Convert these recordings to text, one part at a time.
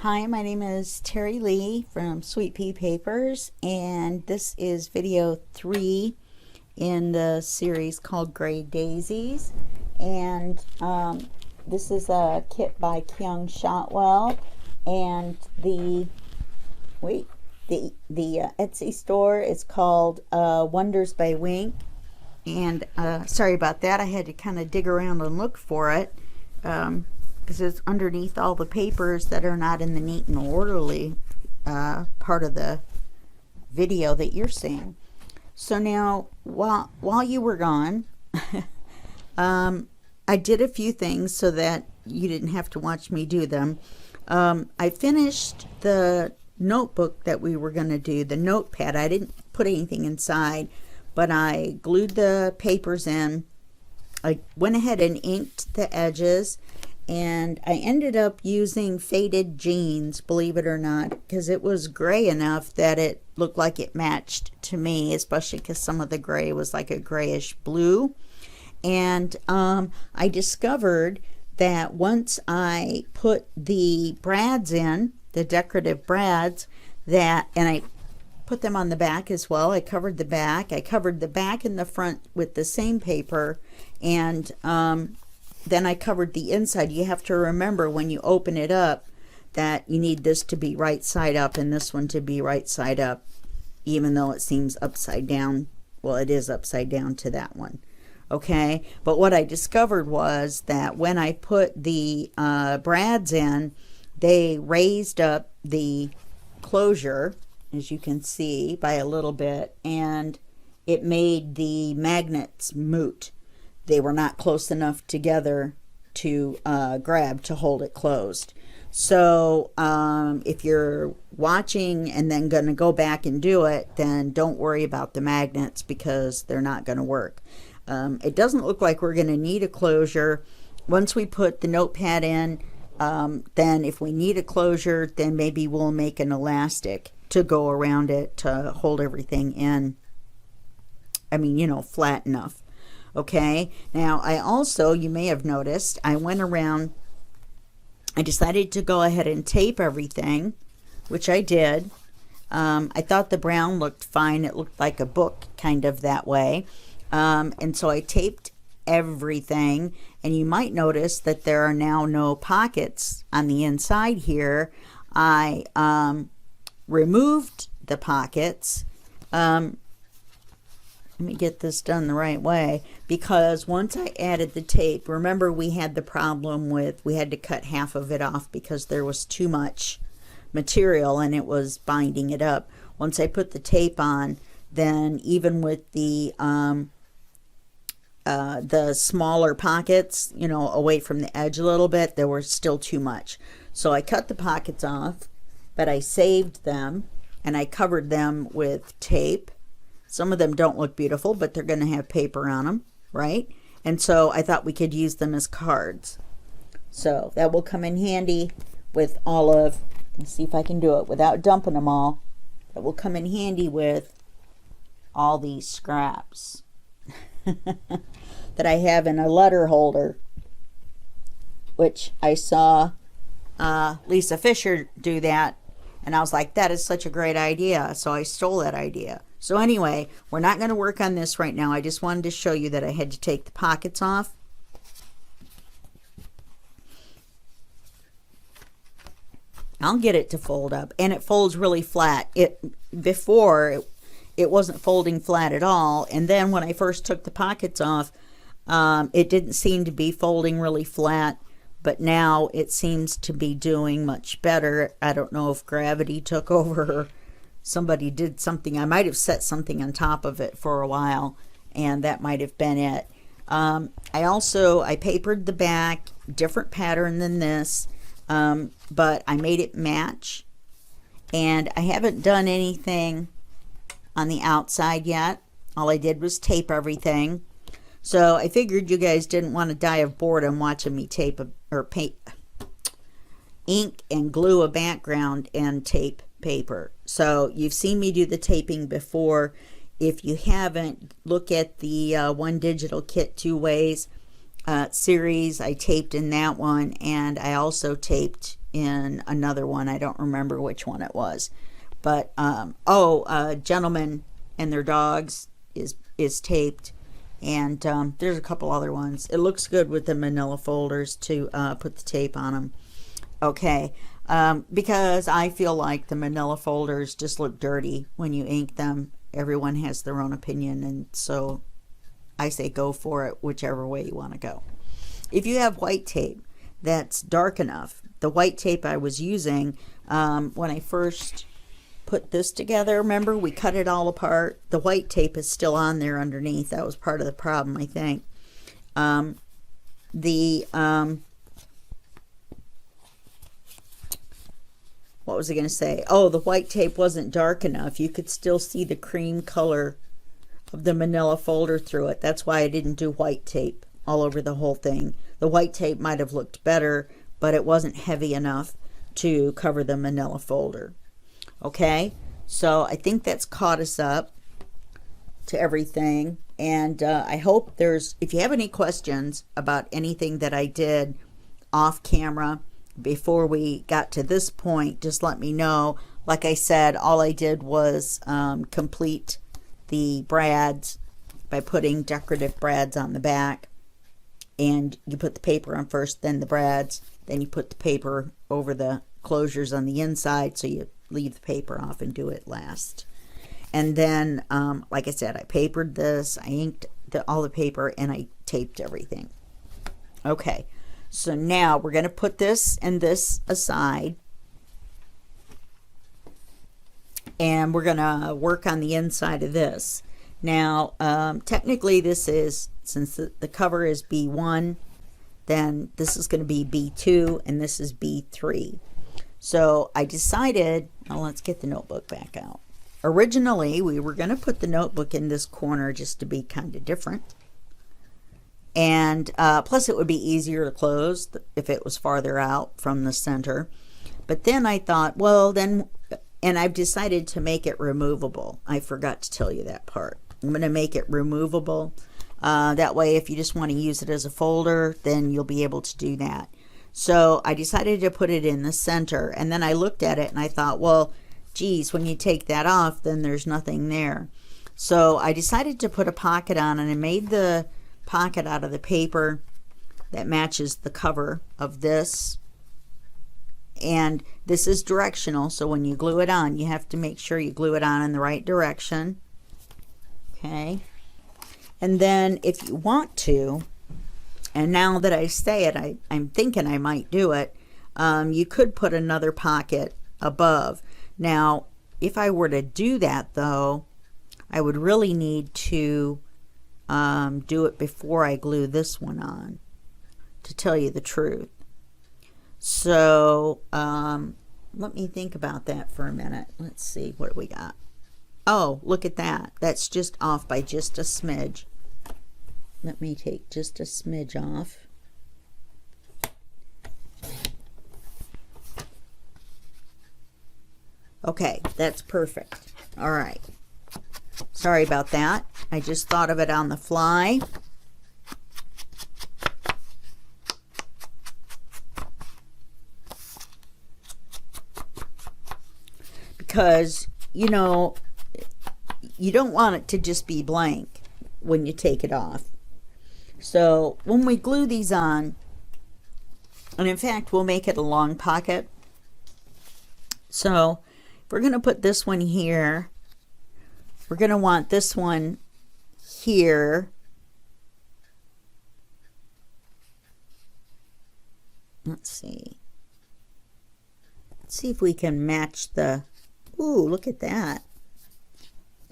Hi, my name is Terry Lee from Sweet Pea Papers, and this is video 3 in the series called Gray Daisies. And this is a kit by Kyung Shotwell, and the Etsy store is called Wonders by Wink. And sorry about that, I had to kind of dig around and look for it. Because it's underneath all the papers that are not in the neat and orderly part of the video that you're seeing. So now, while you were gone, I did a few things so that you didn't have to watch me do them. I finished the notebook that we were going to do, the notepad. I didn't put anything inside, but I glued the papers in. I went ahead and inked the edges, and I ended up using faded jeans, believe it or not, because it was gray enough that it looked like it matched to me, especially because some of the gray was like a grayish blue. And I discovered that once I put the brads in, the decorative brads, and I put them on the back as well. I covered the back and the front with the same paper, and then I covered the inside. You have to remember when you open it up that you need this to be right side up and this one to be right side up, even though it seems upside down. Well, it is upside down to that one. Okay, but what I discovered was that when I put the brads in, they raised up the closure, as you can see, by a little bit, and it made the magnets moot. They were not close enough together to grab to hold it closed. So if you're watching and then going to go back and do it, then don't worry about the magnets because they're not going to work. It doesn't look like we're going to need a closure. Once we put the notepad in, then if we need a closure, then maybe we'll make an elastic to go around it to hold everything in. I mean, you know, flat enough. Okay, now I also, you may have noticed, I went around, I decided to go ahead and tape everything, which I did. I thought the brown looked fine. It looked like a book kind of that way. And so I taped everything, and you might notice that there are now no pockets on the inside here. I removed the pockets. Let me get this done the right way, because once I added the tape, remember we had the problem with, we had to cut half of it off because there was too much material and it was binding it up. Once I put the tape on, then even with the smaller pockets, you know, away from the edge a little bit, there were still too much. So I cut the pockets off, but I saved them and I covered them with tape. Some of them don't look beautiful, but they're going to have paper on them, right? And so I thought we could use them as cards. So that will come in handy with all of, let's see if I can do it without dumping them all. That will come in handy with all these scraps that I have in a letter holder, which I saw Lisa Fisher do that. And I was like, that is such a great idea. So I stole that idea. So anyway, we're not going to work on this right now. I just wanted to show you that I had to take the pockets off. I'll get it to fold up, and it folds really flat. Before it wasn't folding flat at all, and then when I first took the pockets off, it didn't seem to be folding really flat, but now it seems to be doing much better. I don't know if gravity took over. Somebody did something. I might have set something on top of it for a while, and that might have been it. I papered the back, different pattern than this, but I made it match, and I haven't done anything on the outside yet. All I did was tape everything. So I figured you guys didn't want to die of boredom watching me tape or ink and glue a background and tape paper. So you've seen me do the taping before. If you haven't, look at the One Digital Kit Two Ways series. I taped in that one, and I also taped in another one. I don't remember which one it was. But, Gentlemen and Their Dogs is taped. And there's a couple other ones. It looks good with the manila folders to put the tape on them. Okay, because I feel like the manila folders just look dirty when you ink them. Everyone has their own opinion, and so I say go for it whichever way you want to go. If you have white tape that's dark enough, the white tape I was using when I first put this together, remember we cut it all apart, the white tape is still on there underneath. That was part of the problem, I think. What was I going to say? Oh, the white tape wasn't dark enough. You could still see the cream color of the manila folder through it. That's why I didn't do white tape all over the whole thing. The white tape might have looked better, but it wasn't heavy enough to cover the manila folder. Okay, so I think that's caught us up to everything. And I hope if you have any questions about anything that I did off camera before we got to this point, just let me know. Like I said, all I did was complete the brads by putting decorative brads on the back. And you put the paper on first, then the brads, then you put the paper over the closures on the inside, so you leave the paper off and do it last. And then, like I said, I papered this, I inked all the paper, and I taped everything. Okay, so now we're going to put this and this aside, and we're going to work on the inside of this. Now, technically this is, since the cover is B1, then this is going to be B2, and this is B3. So I decided, well, let's get the notebook back out. Originally, we were going to put the notebook in this corner just to be kind of different. And plus it would be easier to close if it was farther out from the center. But then I thought, well, then, and I've decided to make it removable. I forgot to tell you that part. I'm going to make it removable. That way, if you just want to use it as a folder, then you'll be able to do that. So I decided to put it in the center, and then I looked at it and I thought, well, geez, when you take that off, then there's nothing there. So I decided to put a pocket on, and I made the pocket out of the paper that matches the cover of this. And this is directional, so when you glue it on, you have to make sure you glue it on in the right direction. Okay. And then if you want to, and now that I say it, I'm thinking I might do it, you could put another pocket above. Now, if I were to do that, though, I would really need to do it before I glue this one on, to tell you the truth. So, let me think about that for a minute. Let's see, what do we got? Oh, look at that. That's just off by just a smidge. Let me take just a smidge off. Okay, that's perfect. All right. Sorry about that. I just thought of it on the fly. Because, you know, you don't want it to just be blank when you take it off. So when we glue these on, and in fact we'll make it a long pocket. So if we're going to put this one here, we're going to want this one here. Let's see. Let's see if we can match the, ooh, look at that.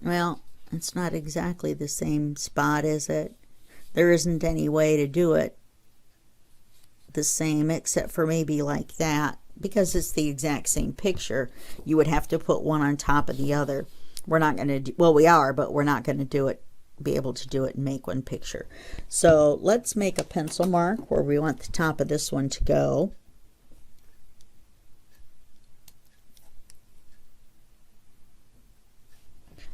Well, it's not exactly the same spot, is it? There isn't any way to do it the same, except for maybe like that. Because it's the exact same picture, you would have to put one on top of the other. We're not going to do, well, we are, but we're not going to do it, be able to do it and make one picture. So let's make a pencil mark where we want the top of this one to go.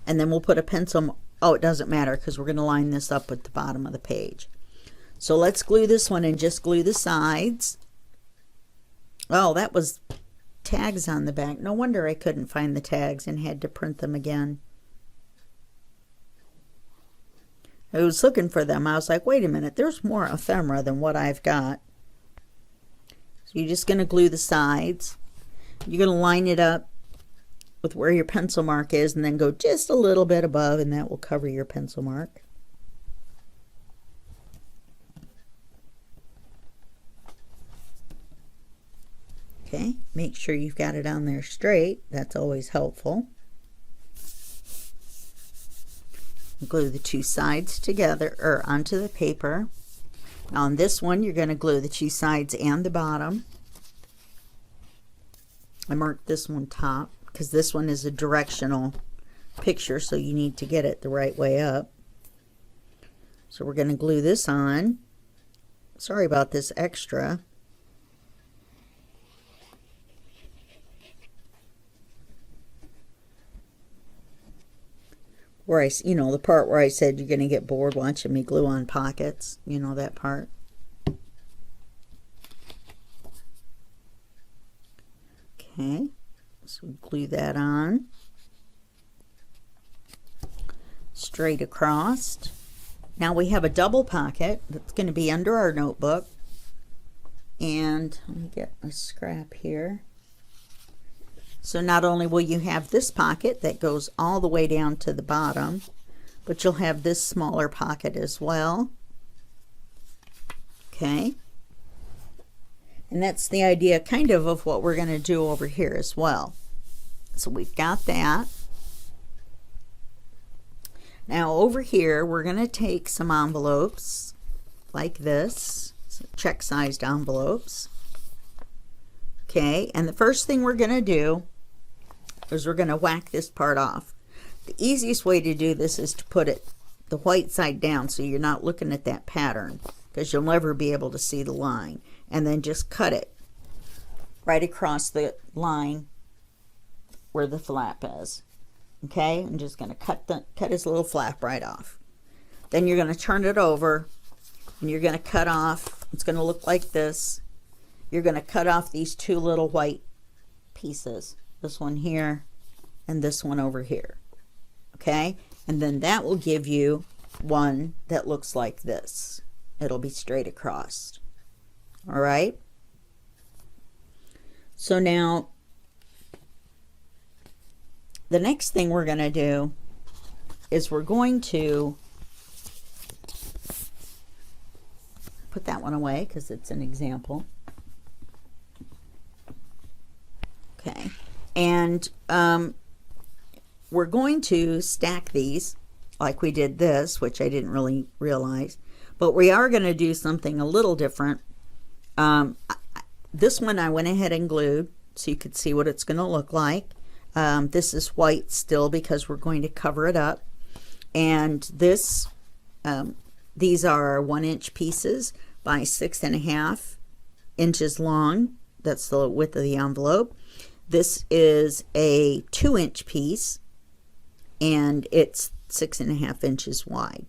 And then we'll put a pencil, oh, it doesn't matter because we're going to line this up with the bottom of the page. So let's glue this one and just glue the sides. Oh, that was tags on the back. No wonder I couldn't find the tags and had to print them again. I was looking for them. I was like, wait a minute, there's more ephemera than what I've got. So you're just going to glue the sides. You're going to line it up with where your pencil mark is and then go just a little bit above, and that will cover your pencil mark. Okay, make sure you've got it on there straight. That's always helpful. Glue the two sides together or onto the paper. Now on this one, you're going to glue the two sides and the bottom. I marked this one top because this one is a directional picture, so you need to get it the right way up. So we're going to glue this on. Sorry about this extra. Where I, you know, the part where I said you're going to get bored watching me glue on pockets, you know, that part. Okay, so glue that on straight across. Now we have a double pocket that's going to be under our notebook, and let me get a scrap here. So not only will you have this pocket that goes all the way down to the bottom, but you'll have this smaller pocket as well. Okay. And that's the idea kind of what we're going to do over here as well. So we've got that. Now over here, we're going to take some envelopes like this, check-sized envelopes. Okay, and the first thing we're going to do is we're going to whack this part off. The easiest way to do this is to put it the white side down so you're not looking at that pattern, because you'll never be able to see the line. And then just cut it right across the line where the flap is. Okay, I'm just going to cut his little flap right off. Then you're going to turn it over and you're going to cut off. It's going to look like this. You're going to cut off these two little white pieces, this one here and this one over here. Okay, and then that will give you one that looks like this. It'll be straight across. All right, so now the next thing we're going to do is we're going to put that one away because it's an example. Okay, and we're going to stack these like we did this, which I didn't really realize, but we are going to do something a little different. This one I went ahead and glued so you could see what it's going to look like. This is white still because we're going to cover it up, and this these are 1-inch pieces by 6.5 inches long. That's the width of the envelope. This is a 2-inch piece and it's 6.5 inches wide.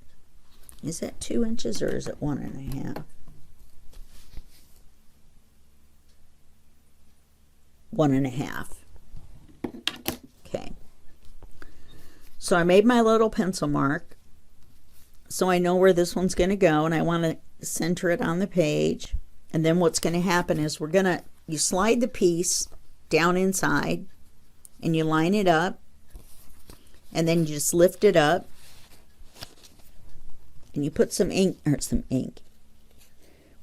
Is that 2 inches or is it 1.5? 1.5. Okay. So I made my little pencil mark so I know where this one's going to go, and I want to center it on the page. And then what's going to happen is you slide the piece down inside and you line it up, and then you just lift it up and you put some ink.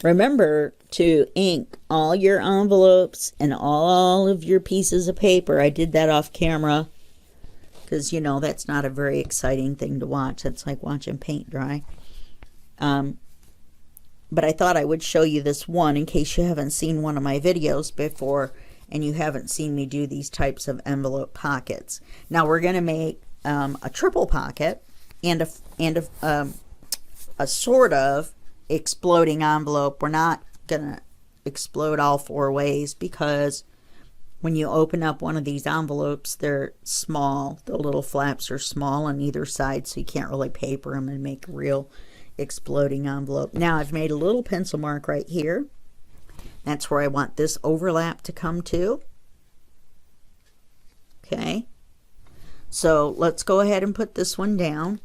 Remember to ink all your envelopes and all of your pieces of paper. I did that off camera because, you know, that's not a very exciting thing to watch. It's like watching paint dry. But I thought I would show you this one in case you haven't seen one of my videos before and you haven't seen me do these types of envelope pockets. Now we're going to make a triple pocket and a sort of exploding envelope. We're not going to explode all 4 ways because when you open up one of these envelopes, they're small. The little flaps are small on either side, so you can't really paper them and make a real exploding envelope. Now I've made a little pencil mark right here. That's where I want this overlap to come to. Okay, so let's go ahead and put this one down.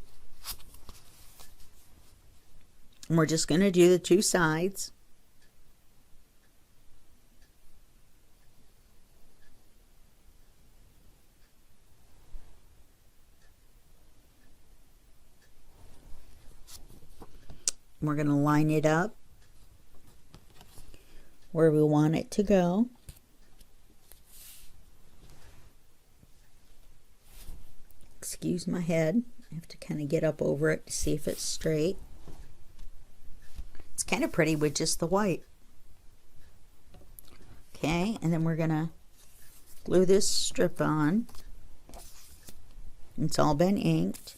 And we're just going to do the two sides. We're going to line it up where we want it to go. Excuse my head. I have to kind of get up over it to see if it's straight. It's kind of pretty with just the white. Okay, and then we're going to glue this strip on. It's all been inked.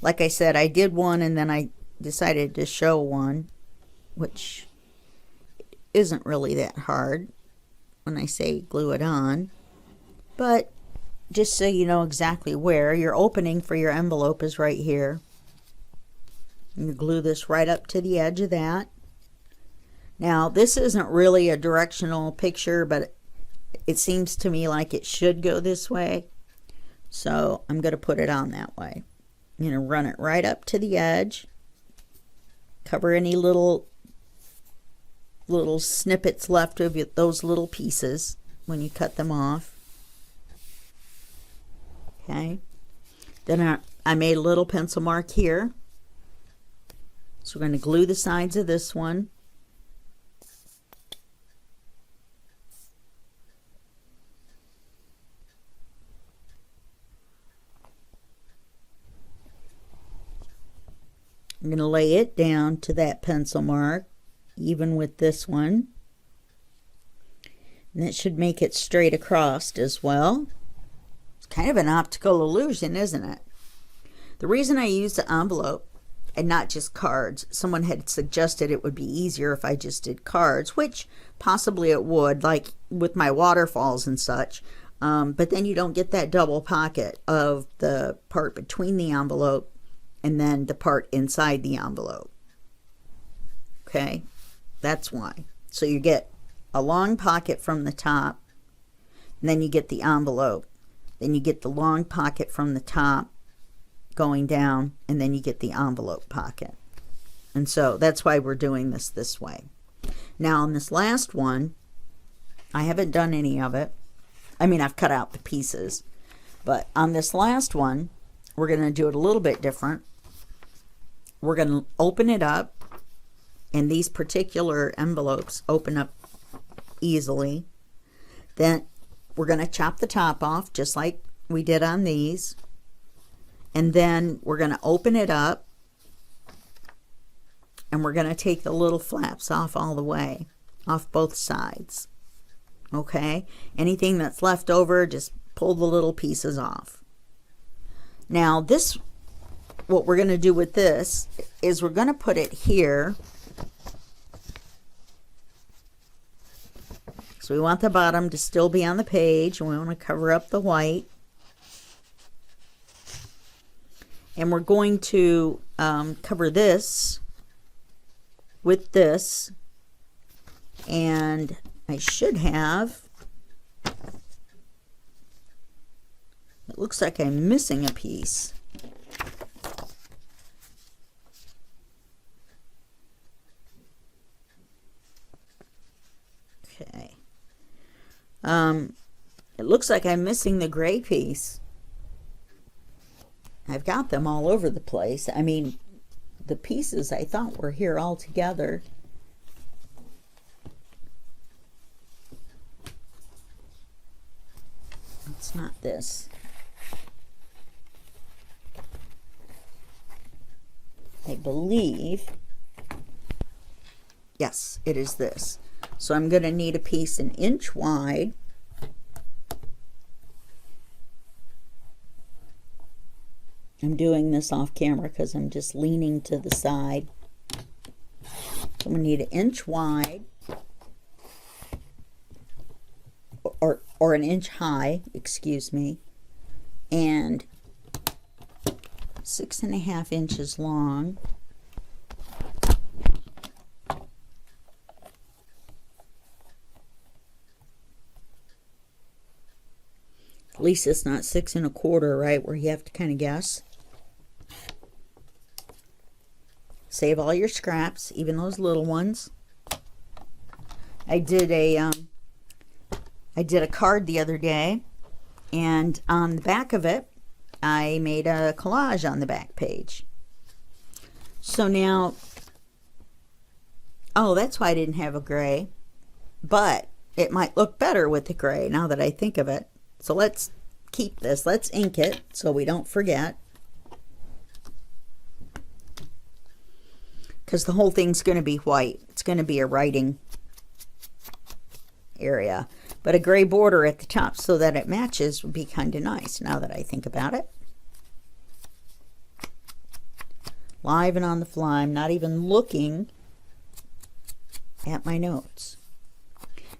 Like I said, I did one and then I decided to show one, which isn't really that hard when I say glue it on. But just so you know exactly where, your opening for your envelope is right here. You glue this right up to the edge of that. Now, this isn't really a directional picture, but it seems to me like it should go this way. So I'm going to put it on that way. I'm going to run it right up to the edge. Cover any little snippets left of those little pieces when you cut them off. Okay. Then I made a little pencil mark here. So we're going to glue the sides of this one. I'm going to lay it down to that pencil mark, even with this one. And that should make it straight across as well. It's kind of an optical illusion, isn't it? The reason I use the envelope and not just cards, someone had suggested it would be easier if I just did cards, which possibly it would, like with my waterfalls and such. But then you don't get that double pocket of the part between the envelope and then the part inside the envelope. Okay, that's why. So you get a long pocket from the top, and then you get the envelope. Then you get the long pocket from the top going down, and then you get the envelope pocket. And so that's why we're doing this way. Now on this last one, I haven't done any of it. I mean, I've cut out the pieces. But on this last one, we're going to do it a little bit different. We're going to open it up, and these particular envelopes open up easily. Then we're going to chop the top off just like we did on these. And then we're going to open it up, and we're going to take the little flaps off all the way, off both sides. Okay? Anything that's left over, just pull the little pieces off. Now this, what we're going to do with this is we're going to put it here. So we want the bottom to still be on the page, and we want to cover up the white. And we're going to cover this with this. And I should have, it looks like I'm missing a piece. Okay. It looks like I'm missing the gray piece. I've got them all over the place. I mean, the pieces I thought were here all together. It's not this. I believe, yes, it is this. So I'm going to need a piece 1 inch wide. I'm doing this off camera because I'm just leaning to the side. So I'm going to need 1 inch wide, or 1 inch high, excuse me, and 6.5 inches long. At least it's not 6 1/4, right, where you have to kind of guess. Save all your scraps, even those little ones. I did a card the other day, and on the back of it, I made a collage on the back page. So now, oh, that's why I didn't have a gray, but it might look better with the gray now that I think of it. So let's keep this. Let's ink it so we don't forget, because the whole thing's going to be white. It's going to be a writing area, but a gray border at the top so that it matches would be kind of nice now that I think about it. Live and on the fly. I'm not even looking at my notes.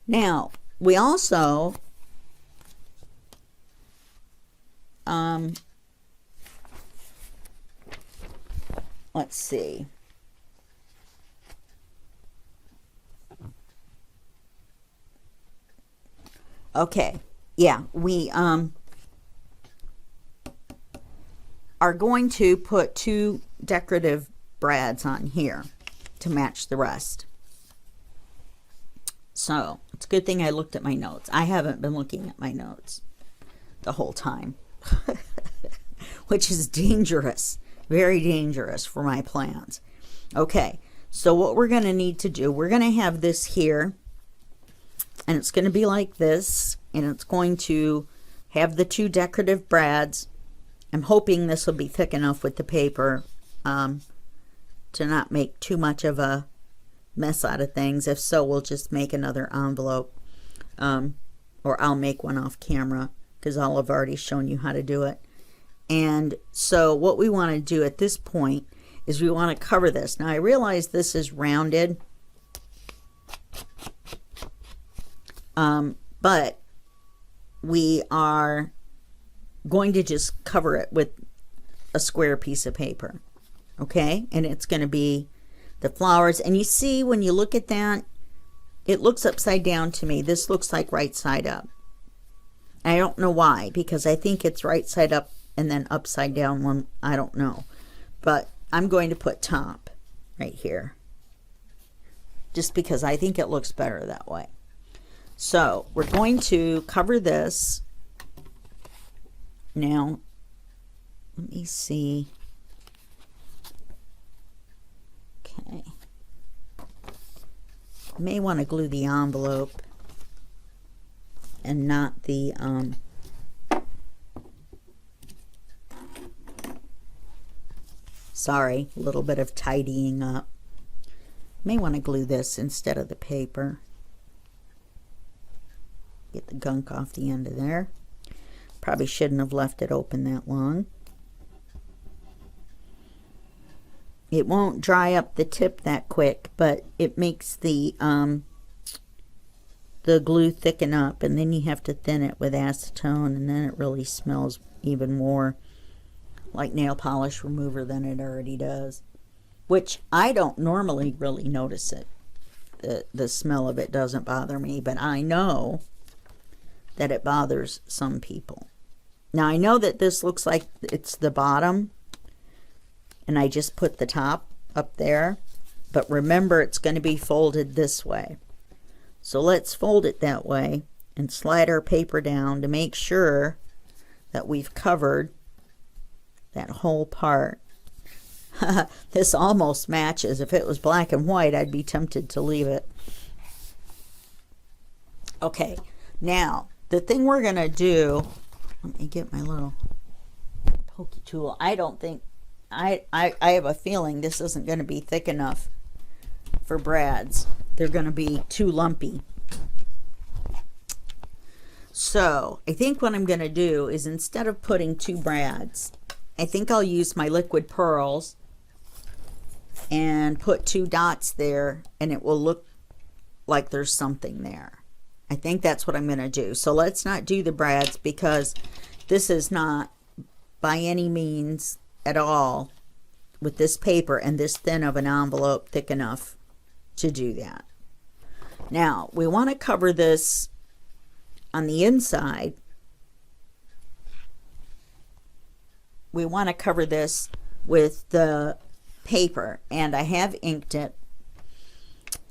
Now, we also let's see. Okay, yeah, we are going to put 2 decorative brads on here to match the rest. So it's a good thing I looked at my notes. I haven't been looking at my notes the whole time, which is dangerous, very dangerous for my plans. Okay, so what we're going to need to do, we're going to have this here, and it's going to be like this, and it's going to have the 2 decorative brads. I'm hoping this will be thick enough with the paper to not make too much of a mess out of things. If so, we'll just make another envelope, or I'll make one off camera because I'll have already shown you how to do it. And so what we want to do at this point is we want to cover this. Now I realize this is rounded, but we are going to just cover it with a square piece of paper, okay? And it's going to be the flowers. And you see, when you look at that, it looks upside down to me. This looks like right side up. I don't know why, because I think it's right side up and then upside down one. I don't know, but I'm going to put top right here just because I think it looks better that way. So we're going to cover this. Now, let me see. Okay. I may want to glue the envelope and not the sorry, a little bit of tidying up. May want to glue this instead of the paper. Get the gunk off the end of there. Probably shouldn't have left it open that long. It won't dry up the tip that quick, but it makes the glue thicken up, and then you have to thin it with acetone, and then it really smells even more like nail polish remover than it already does, which I don't normally really notice it. The smell of it doesn't bother me, but I know that it bothers some people. Now I know that this looks like it's the bottom, and I just put the top up there, but remember it's going to be folded this way. So let's fold it that way and slide our paper down to make sure that we've covered that whole part. This almost matches. If it was black and white, I'd be tempted to leave it. Okay, now the thing we're going to do, let me get my little pokey tool. I don't think, I have a feeling this isn't going to be thick enough for brads. They're going to be too lumpy. So I think what I'm going to do is, instead of putting 2 brads, I think I'll use my liquid pearls and put 2 dots there, and it will look like there's something there. I think that's what I'm going to do. So let's not do the brads, because this is not by any means at all, with this paper and this thin of an envelope, thick enough to do that. Now we want to cover this on the inside we want to cover this with the paper, and I have inked it,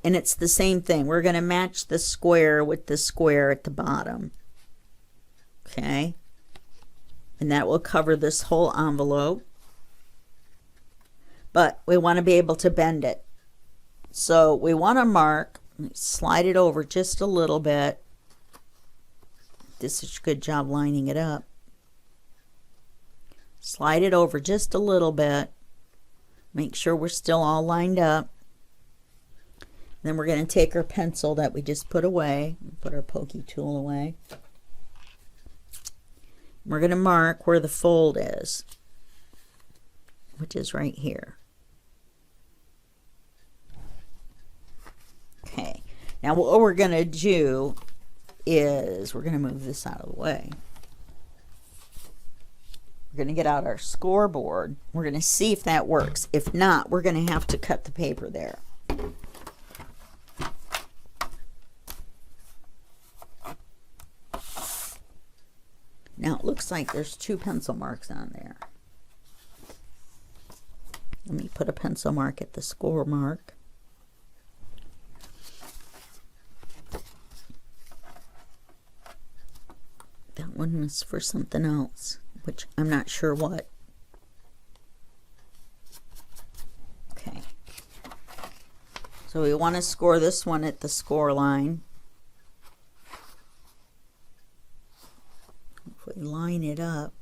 and it's the same thing. We're going to match the square with the square at the bottom. Okay, and that will cover this whole envelope, but we want to be able to bend it. So we want to mark, slide it over just a little bit. This is a good job lining it up. Slide it over just a little bit. Make sure we're still all lined up. Then we're going to take our pencil that we just put away, put our pokey tool away. We're going to mark where the fold is, which is right here. Okay, now what we're going to do is we're going to move this out of the way. We're going to get out our scoreboard. We're going to see if that works. If not, we're going to have to cut the paper there. Now it looks like there's 2 pencil marks on there. Let me put a pencil mark at the score mark. That one was for something else, which I'm not sure what. Okay. So we want to score this one at the score line. If we line it up,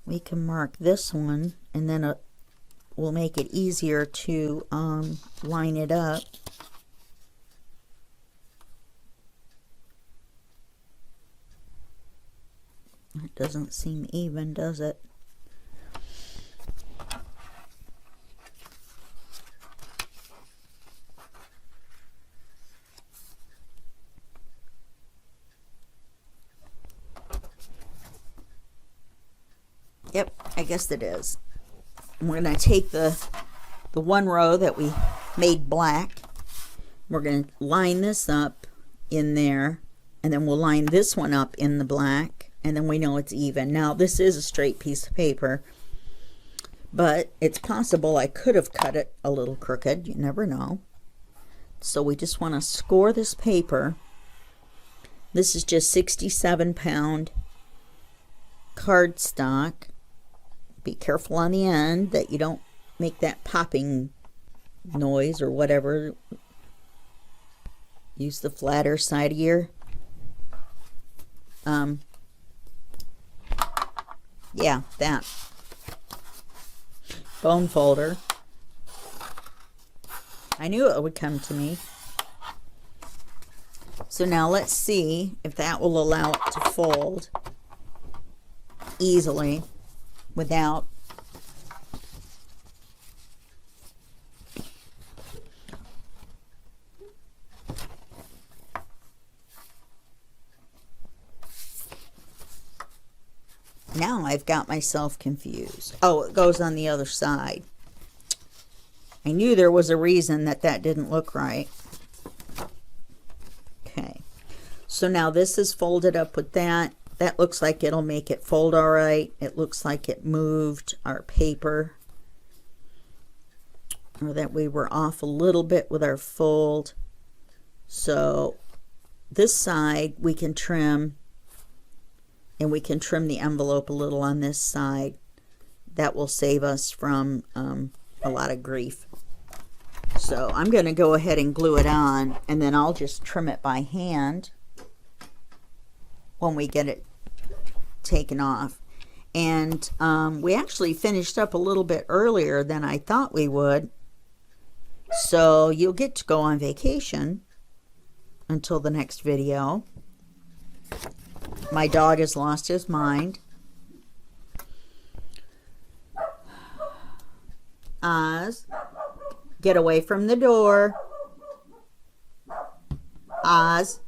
we can mark this one, and then we'll make it easier to line it up. It doesn't seem even, does it? Yep, I guess it is. And we're going to take the one row that we made black. We're going to line this up in there, and then we'll line this one up in the black, and then we know it's even. Now this is a straight piece of paper, but it's possible I could have cut it a little crooked. You never know. So we just want to score this paper. This is just 67-pound cardstock. Be careful on the end that you don't make that popping noise or whatever. Use the flatter side of your yeah, that bone folder. I knew it would come to me. So now let's see if that will allow it to fold easily without now I've got myself confused. Oh, it goes on the other side. I knew there was a reason that didn't look right. Okay, so now this is folded up with that. That looks like it'll make it fold all right. It looks like it moved our paper, or that we were off a little bit with our fold. So this side we can trim, and we can trim the envelope a little on this side. That will save us from a lot of grief. So I'm going to go ahead and glue it on, and then I'll just trim it by hand when we get it taken off. And we actually finished up a little bit earlier than I thought we would. So you'll get to go on vacation until the next video. My dog has lost his mind. Oz, get away from the door. Oz.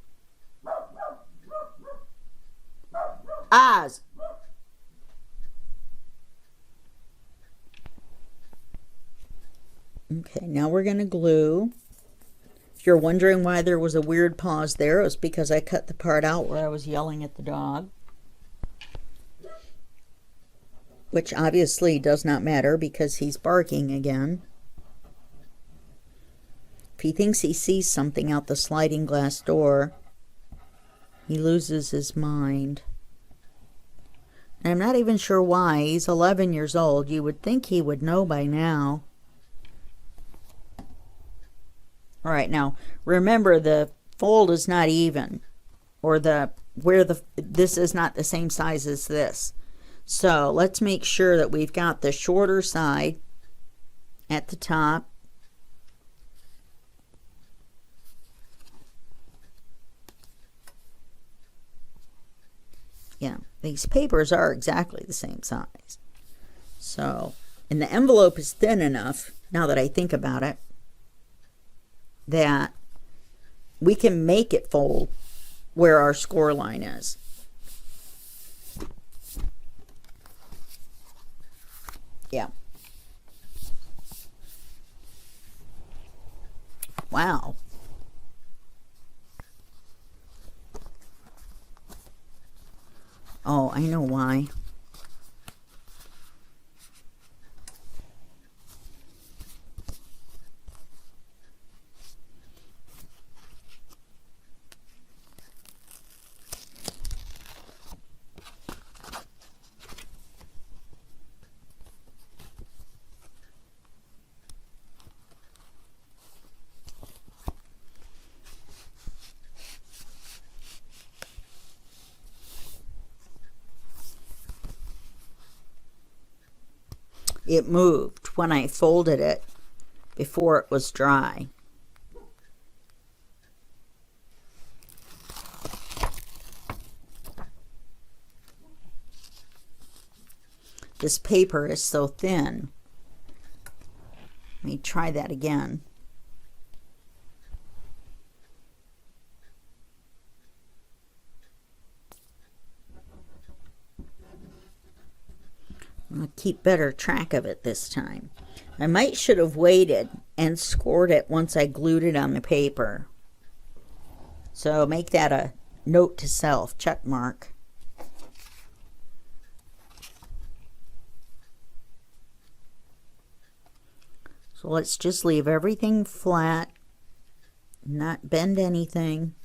Oz. Okay, now we're going to glue If you're wondering why there was a weird pause there, it was because I cut the part out where I was yelling at the dog. Which obviously does not matter because he's barking again. If he thinks he sees something out the sliding glass door, he loses his mind. And I'm not even sure why. He's 11 years old. You would think he would know by now. All right, now remember the fold is not even, or this is not the same size as this. So let's make sure that we've got the shorter side at the top. Yeah, these papers are exactly the same size. So, and the envelope is thin enough, now that I think about it, that we can make it fold where our score line is. Yeah. Wow. Oh, I know why. It moved when I folded it before it was dry. This paper is so thin. Let me try that again. I'll keep better track of it this time. I should have waited and scored it once I glued it on the paper. So make that a note to self, check mark. So let's just leave everything flat, not bend anything.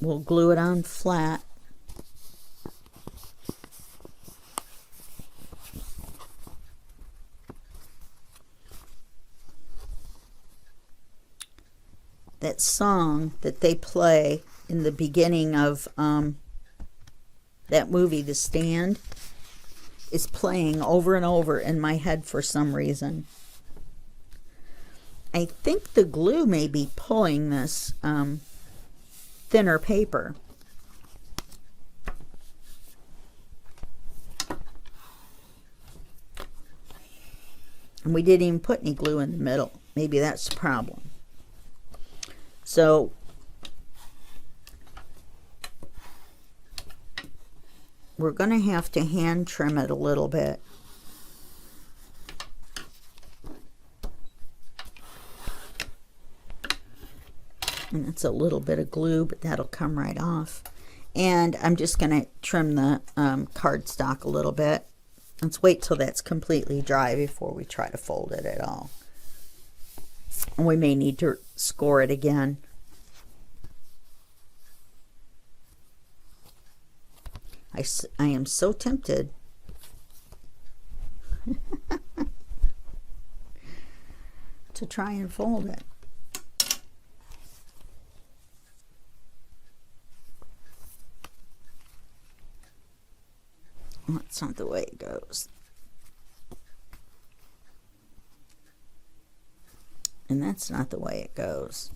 We'll glue it on flat. That song that they play in the beginning of that movie, The Stand, is playing over and over in my head for some reason. I think the glue may be pulling this thinner paper. And we didn't even put any glue in the middle. Maybe that's the problem. So we're going to have to hand trim it a little bit. And it's a little bit of glue, but that'll come right off. And I'm just going to trim the cardstock a little bit. Let's wait till that's completely dry before we try to fold it at all. And we may need to score it again. I am so tempted to try and fold it. That's not the way it goes. And that's not the way it goes.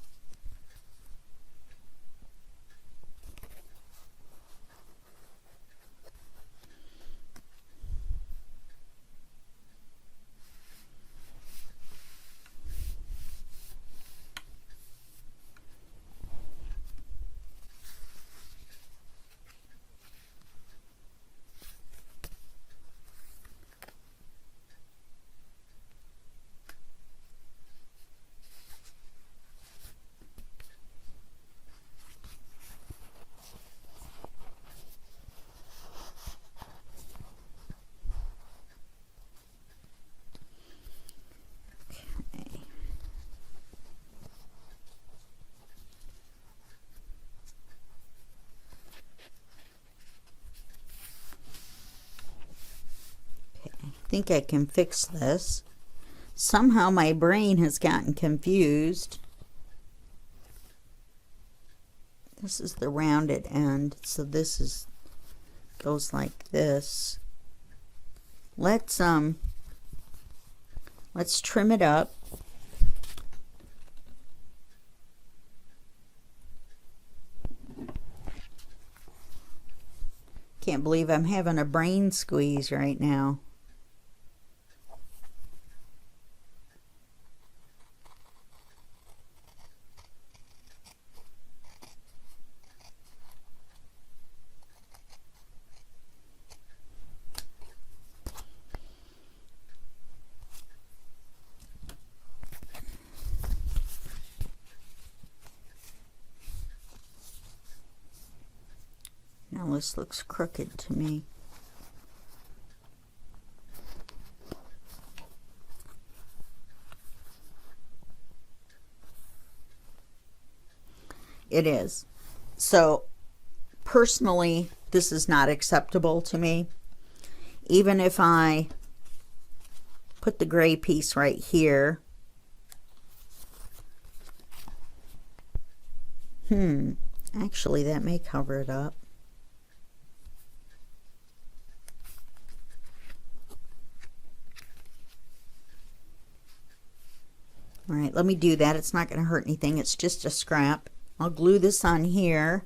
think I can fix this. Somehow my brain has gotten confused. This is the rounded end, so this is goes like this. Let's trim it up. Can't believe I'm having a brain squeeze right now. Now this looks crooked to me. It is. So personally, this is not acceptable to me. Even if I put the gray piece right here. Actually, that may cover it up. All right, let me do that. It's not going to hurt anything. It's just a scrap. I'll glue this on here.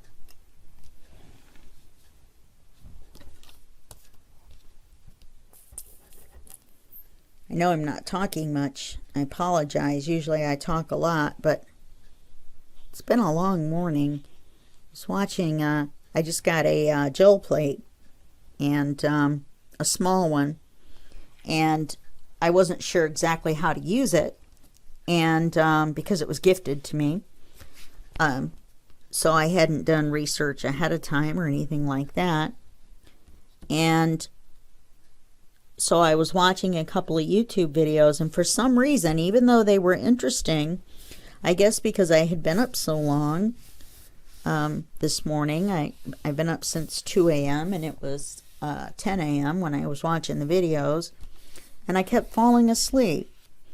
I know I'm not talking much. I apologize. Usually I talk a lot, but it's been a long morning. I was watching, I just got a gel plate and a small one, and I wasn't sure exactly how to use it, and because it was gifted to me. So I hadn't done research ahead of time or anything like that. And so I was watching a couple of YouTube videos, and for some reason, even though they were interesting, I guess because I had been up so long this morning, I've been up since 2 a.m. and it was 10 a.m. when I was watching the videos, and I kept falling asleep.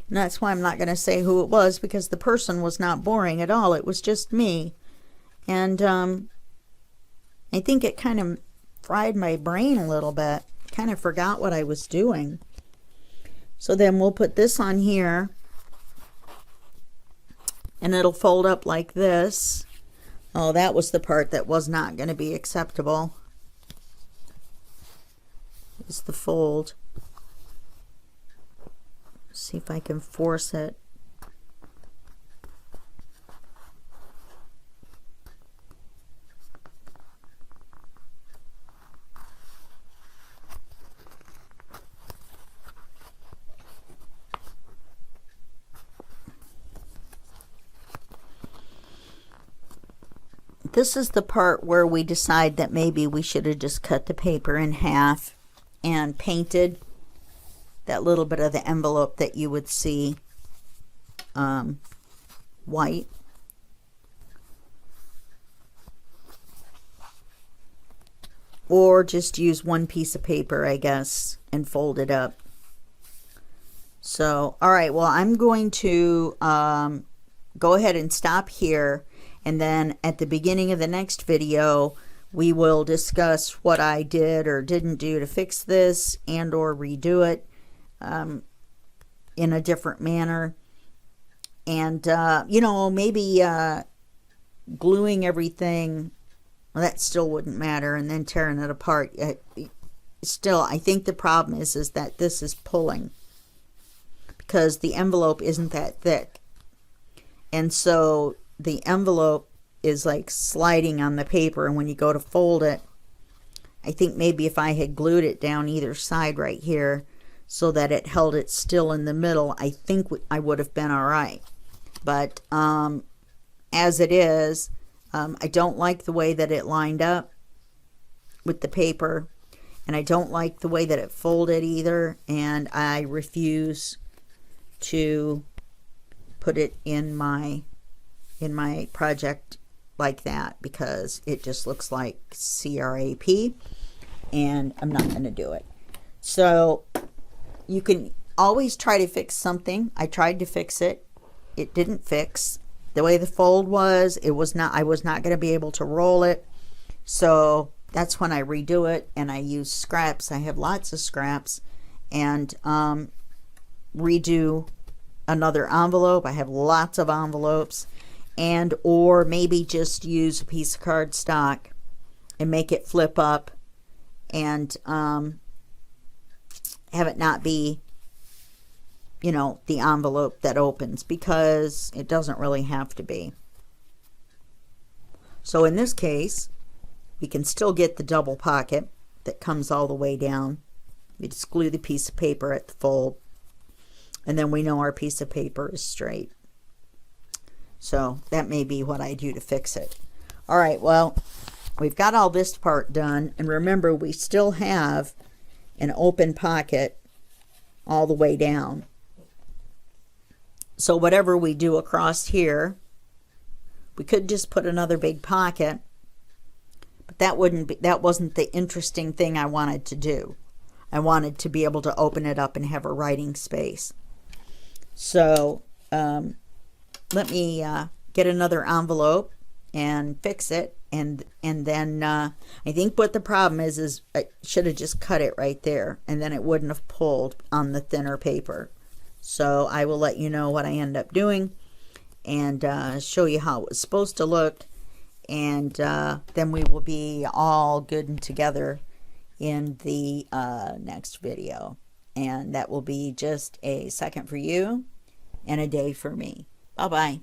And that's why I'm not going to say who it was, because the person was not boring at all. It was just me. And I think it kind of fried my brain a little bit. Kind of forgot what I was doing. So then we'll put this on here, and it'll fold up like this. Oh, that was the part that was not going to be acceptable. It's the fold. See if I can force it. This is the part where we decide that maybe we should have just cut the paper in half and painted that little bit of the envelope that you would see white. Or just use one piece of paper, I guess, and fold it up. So, all right, well, I'm going to go ahead and stop here. And then at the beginning of the next video, we will discuss what I did or didn't do to fix this and or redo it in a different manner. And, you know, maybe gluing everything, well, that still wouldn't matter, and then tearing it apart. Still, I think the problem is that this is pulling because the envelope isn't that thick. And so the envelope is like sliding on the paper, and when you go to fold it, I think maybe if I had glued it down either side right here so that it held it still in the middle, I think I would have been all right. But as it is, I don't like the way that it lined up with the paper, and I don't like the way that it folded either, and I refuse to put it in my project like that because it just looks like CRAP, and I'm not going to do it. So you can always try to fix something. I tried to fix it. It didn't fix. The way the fold was, it was not, I was not going to be able to roll it. So that's when I redo it, and I use scraps. I have lots of scraps, and redo another envelope. I have lots of envelopes, and or maybe just use a piece of cardstock and make it flip up, and have it not be, you know, the envelope that opens, because it doesn't really have to be. So in this case, we can still get the double pocket that comes all the way down. We just glue the piece of paper at the fold, and then we know our piece of paper is straight. So that may be what I do to fix it. All right, well, we've got all this part done, and remember, we still have an open pocket all the way down. So whatever we do across here, we could just put another big pocket, but that wasn't the interesting thing I wanted to do. I wanted to be able to open it up and have a writing space. So let me get another envelope and fix it, and then I think what the problem is I should have just cut it right there, and then it wouldn't have pulled on the thinner paper. So I will let you know what I end up doing, and show you how it was supposed to look, and then we will be all good and together in the next video, and that will be just a second for you and a day for me. Bye bye.